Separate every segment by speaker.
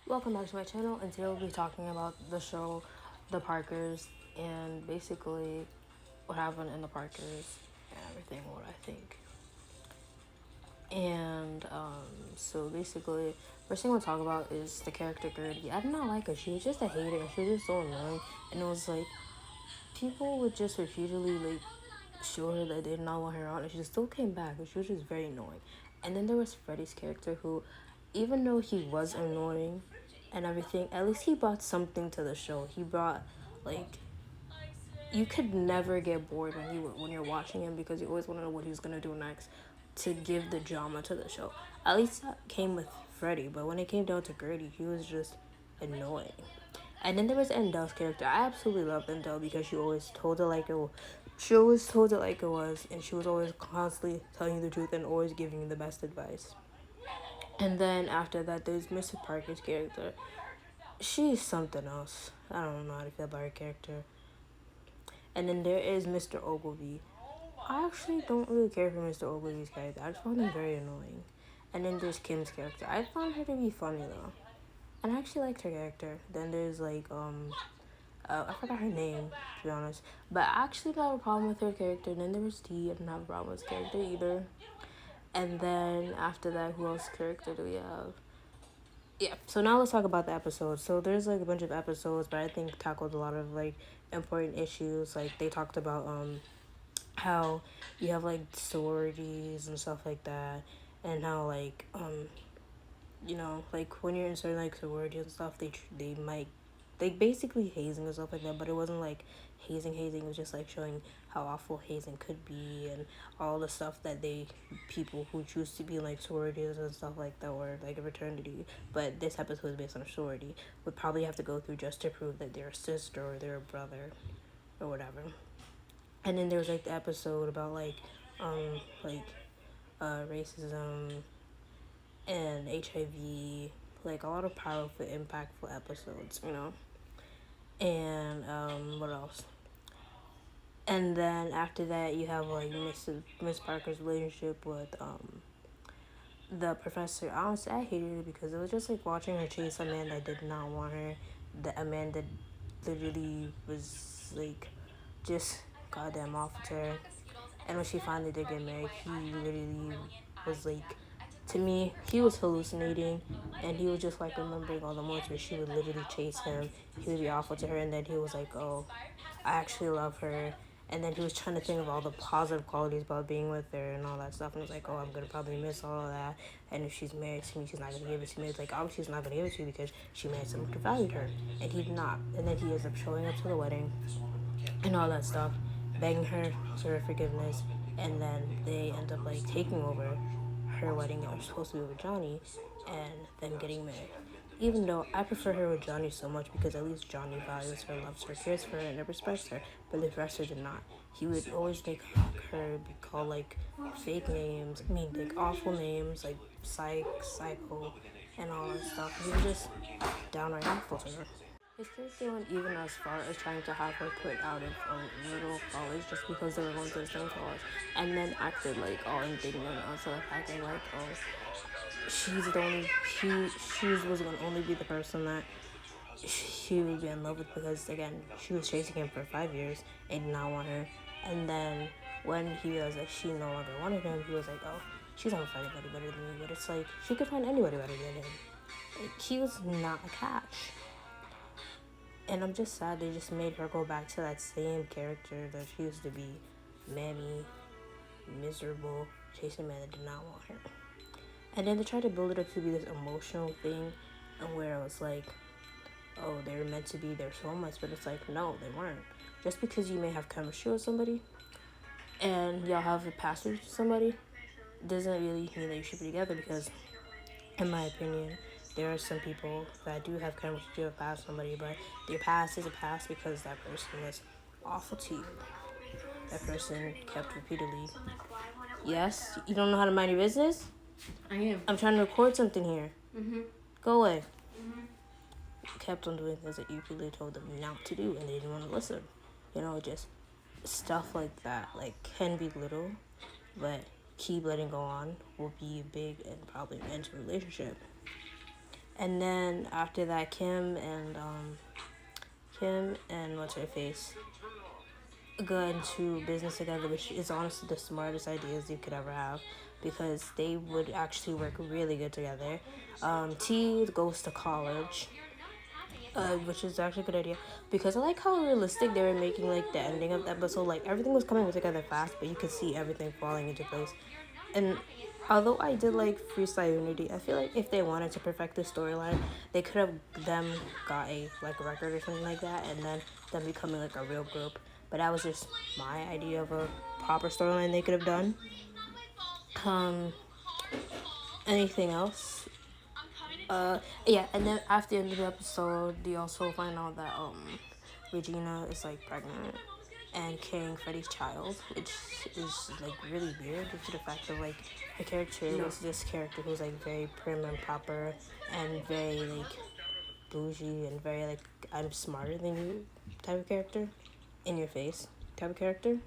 Speaker 1: Welcome back to my channel, and today we'll be talking about the show The Parkers and basically what happened in The Parkers and everything, what I think. And so basically, first thing I want to talk about is the character Gertie. I did not like her. She was just a hater. She was just so annoying, and it was like people would just repeatedly like show her that they did not want her on, and she still came back, and she was just very annoying. And then there was Freddie's character, who, even though he was annoying and everything, at least he brought something to the show. He brought, like, you could never get bored when you're watching him, because you always want to know what he's gonna do next to give the drama to the show. At least that came with Freddie, but when it came down to Gertie, he was just annoying. And then there was Endel's character. I absolutely loved Endel because she always told it like it was, and she was always constantly telling you the truth and always giving you the best advice. And then after that, there's Mr. Parker's character. She's something else. I don't know how to feel about her character. And then there is Mr. Ogilvy. I actually don't really care for Mr. Ogilvy's character. I just found him very annoying. And then there's Kim's character. I found her to be funny though, and I actually liked her character. Then there's I forgot her name, to be honest. But I actually don't have a problem with her character. And then there was T. I didn't have a problem with his character either. And then after that, who else character do we have? Yeah, so now let's talk about the episodes. So there's like a bunch of episodes, but I think tackled a lot of like important issues. Like they talked about how you have like sororities and stuff like that, and how like like when you're in certain like sororities and stuff, they might basically hazing and stuff like that, but it wasn't like hazing. It was just like showing how awful hazing could be, and all the stuff that people who choose to be in like sororities and stuff like that, or like a fraternity, but this episode is based on a sorority, would probably have to go through just to prove that they're a sister or they're a brother or whatever. And then there was like the episode about racism and HIV, like a lot of powerful, impactful episodes, And what else? And then after that, you have like Miss Parker's relationship with the professor. Honestly, I hated it because it was just like watching her chase a man that did not want her. A man that literally was like just goddamn awful to her. And when she finally did get married, he literally was like, to me, he was hallucinating, and he was just like remembering all the moments where she would literally chase him. He would be awful to her, and then he was like, oh, I actually love her. And then he was trying to think of all the positive qualities about being with her and all that stuff. And he was like, oh, I'm going to probably miss all of that. And if she's married to me, she's not going to give it to me. It's like, obviously she's not going to give it to you because she married someone who valued her. And he did not. And then he ends up showing up to the wedding and all that stuff, begging her for her forgiveness. And then they end up like taking over her wedding that was supposed to be with Johnny, and them getting married. Even though I prefer her with Johnny so much, because at least Johnny values her, loves her, cares for her, and respects her, but the rest did not. He would always make her be called like fake names, like awful names, like psycho, and all that stuff. He was just downright awful to her. His character went even as far as trying to have her put out of a little college just because they were going to the same college, and then acted like all indignant also acting like, oh, she's the only she was going to only be the person that she would be in love with, because again she was chasing him for 5 years and did not want her. And then when he realized that she no longer wanted him, he was like, oh, she's not gonna find anybody better than me. But it's like she could find anybody better than him. Like, he was not a catch. And I'm just sad they just made her go back to that same character that she used to be, Mammy, miserable, chasing a man that did not want her. And then they tried to build it up to be this emotional thing, and where it was like, oh, they were meant to be their soulmates, but it's like, no, they weren't. Just because you may have chemistry with somebody, and y'all have a past with somebody, doesn't really mean that you should be together, because, in my opinion, there are some people that do have chemistry with past somebody, but their past is a past because that person was awful to you. That person kept repeatedly. Yes? You don't know how to mind your business?
Speaker 2: I am.
Speaker 1: I'm trying to record something here.
Speaker 2: Mm-hmm.
Speaker 1: Go away. Mm-hmm. Kept on doing things that you really told them not to do, and they didn't want to listen. Just stuff like that. Like, can be little, but keep letting go on will be big and probably end a relationship. And then after that, Kim and what's her face go into business together, which is honestly the smartest ideas you could ever have, because they would actually work really good together. T goes to college, which is actually a good idea, because I like how realistic they were making like the ending of the episode. Like everything was coming together fast, but you could see everything falling into place. And although I did like Freestyle Unity, I feel like if they wanted to perfect the storyline, they could have them got a like record or something like that, and then them becoming like a real group. But that was just my idea of a proper storyline they could have done. Um, Anything else? Yeah, and then after the end of the episode, they also find out that Regina is like pregnant and carrying Freddy's child, which is like really weird due to the fact that like the character was this character who's like very prim and proper and very like bougie and very like I'm smarter than you type of character, in your face type of character.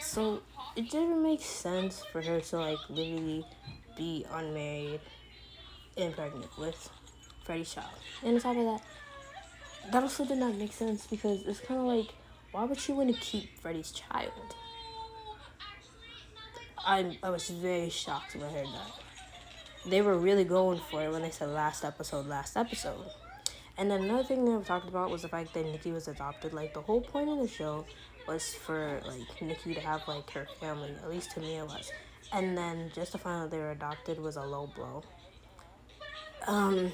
Speaker 1: So it didn't make sense for her to like literally be unmarried and pregnant with Freddy's child. And on top of that, that also did not make sense because it's kind of like, why would she want to keep Freddy's child? I was very shocked when I heard that. They were really going for it when they said last episode, last episode. And then another thing they were talking about was the fact that Nikki was adopted. Like the whole point of the show was for like Nikki to have like her family, at least to me it was. And then just to find out they were adopted was a low blow. And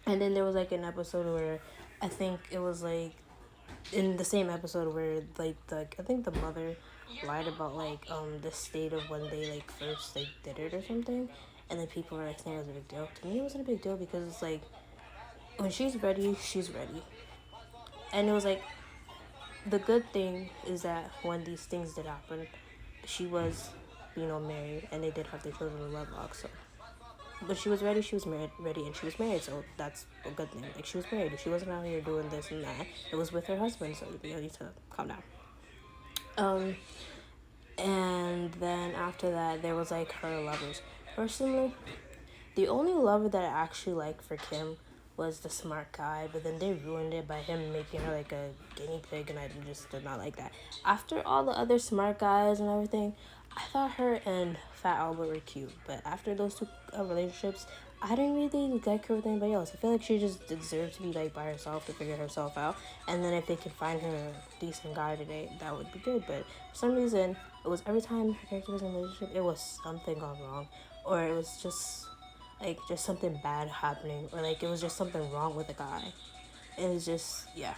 Speaker 1: then there was like an episode where I think it was like in the same episode where like I think the mother lied about like the state of when they like first like did it or something, and then people were like saying it was a big deal. To me, it wasn't a big deal because it's like when she's ready, she's ready, and it was like the good thing is that when these things did happen, she was married, and they did have their children in wedlock. So but she was ready, she was ready, and she was married, so that's a good thing. Like, she was married. She wasn't out here doing this and that. It was with her husband, so you need to calm down. And then after that, there was, like, her lovers. Personally, the only lover that I actually liked for Kim was the smart guy, but then they ruined it by him making her like a guinea pig, and I just did not like that. After all the other smart guys and everything, I thought her and Fat Albert were cute, but after those two relationships, I didn't really like her with anybody else. I feel like she just deserved to be like by herself to figure herself out, and then if they could find her a decent guy today, that would be good. But for some reason, it was every time her character was in a relationship, it was something gone wrong, or it was just something bad happening, or like it was just something wrong with the guy. It was just, yeah.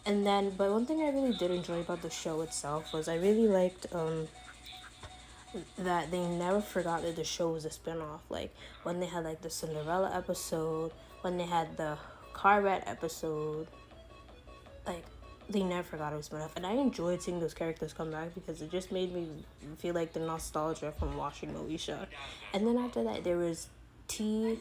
Speaker 1: And then, but one thing I really did enjoy about the show itself was I really liked that they never forgot that the show was a spinoff. Like when they had like the Cinderella episode, when they had the car wreck episode, like they never forgot it was spinoff. And I enjoyed seeing those characters come back because it just made me feel like the nostalgia from watching Moesha. And then after that, there was T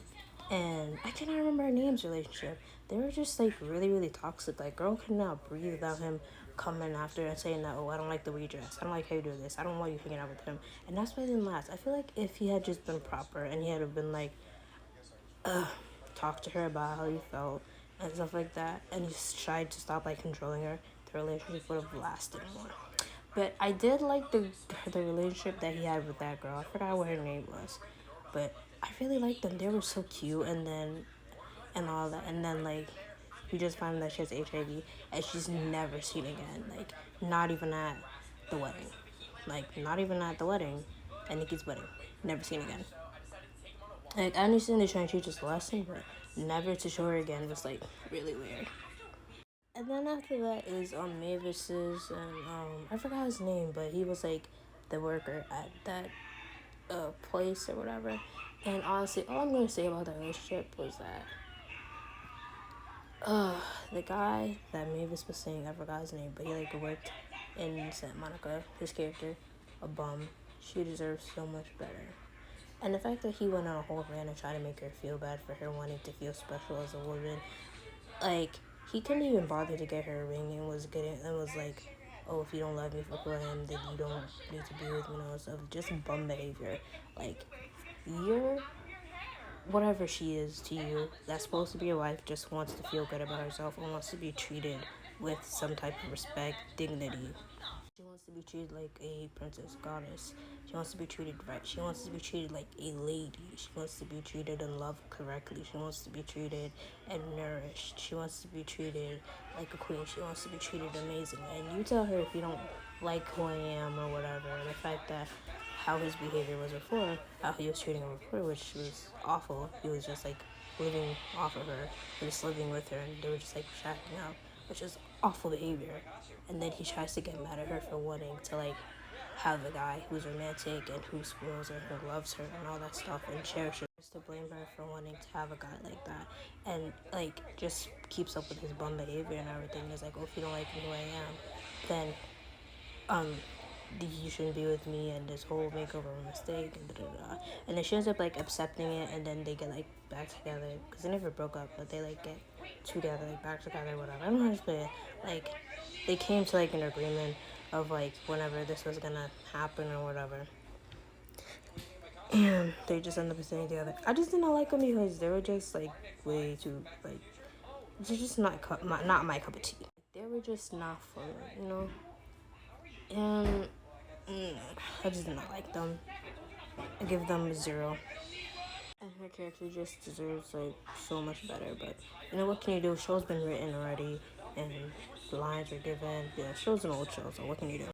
Speaker 1: and I cannot remember her name's relationship. They were just like really, really toxic. Like, girl could not breathe without him coming after and saying that, oh, I don't like the way you dress. I don't like how you do this. I don't want you hanging out with him. And that's why it didn't last. I feel like if he had just been proper and he had been like, talk to her about how he felt and stuff like that, and he tried to stop like controlling her, the relationship would have lasted more. But I did like the relationship that he had with that girl. I forgot what her name was, but I really liked them. They were so cute, and all that, and then like you just find that she has HIV and she's never seen again. Like not even at the wedding, at Nikki's wedding, never seen again. Like I understand they're trying to teach us a lesson, but never to show her again was like really weird. And then after that is Mavis's and I forgot his name, but he was like the worker at that place or whatever. And honestly, all I'm gonna say about that relationship was that the guy that Mavis was saying, I forgot his name, but he like worked in Santa Monica. His character, a bum. She deserves so much better. And the fact that he went on a whole rant and tried to make her feel bad for her wanting to feel special as a woman, like he couldn't even bother to get her a ring and was like, oh, if you don't love me for him, then you don't need to be with me and all stuff. Just bum behavior. Like you're whatever she is to you, that's supposed to be your wife, just wants to feel good about herself and wants to be treated with some type of respect, dignity. She wants to be treated like a princess goddess. She wants to be treated right. She wants to be treated like a lady. She wants to be treated and loved correctly. She wants to be treated and nourished. She wants to be treated like a queen. She wants to be treated amazing. And you tell her if you don't like who I am or whatever, the fact that how his behavior was before, how he was treating her before, which was awful. He was just like living off of her, he was living with her, and they were just like shacking out, which is awful behavior. And then he tries to get mad at her for wanting to like have a guy who's romantic and who spoils her and loves her and all that stuff and cherishes her. To blame her for wanting to have a guy like that, and like just keeps up with his bum behavior and everything. Is like, oh, if you don't like who I am, then um you shouldn't be with me, and this whole makeover mistake and da da da. And then she ends up like accepting it, and then they get like back together because they never broke up, but they like get together, like back together, whatever. I don't know how to explain it. Like they came to like an agreement of like whenever this was gonna happen or whatever, and they just end up staying together. I just did not like them because they were just like way too like they're just not my cup of tea. They were just not fun, you know. And I just did not like them. I give them a 0. And her character just deserves like so much better. But you know what can you do? Show's been written already, and the lines are given. Yeah, show's an old show, so what can you do?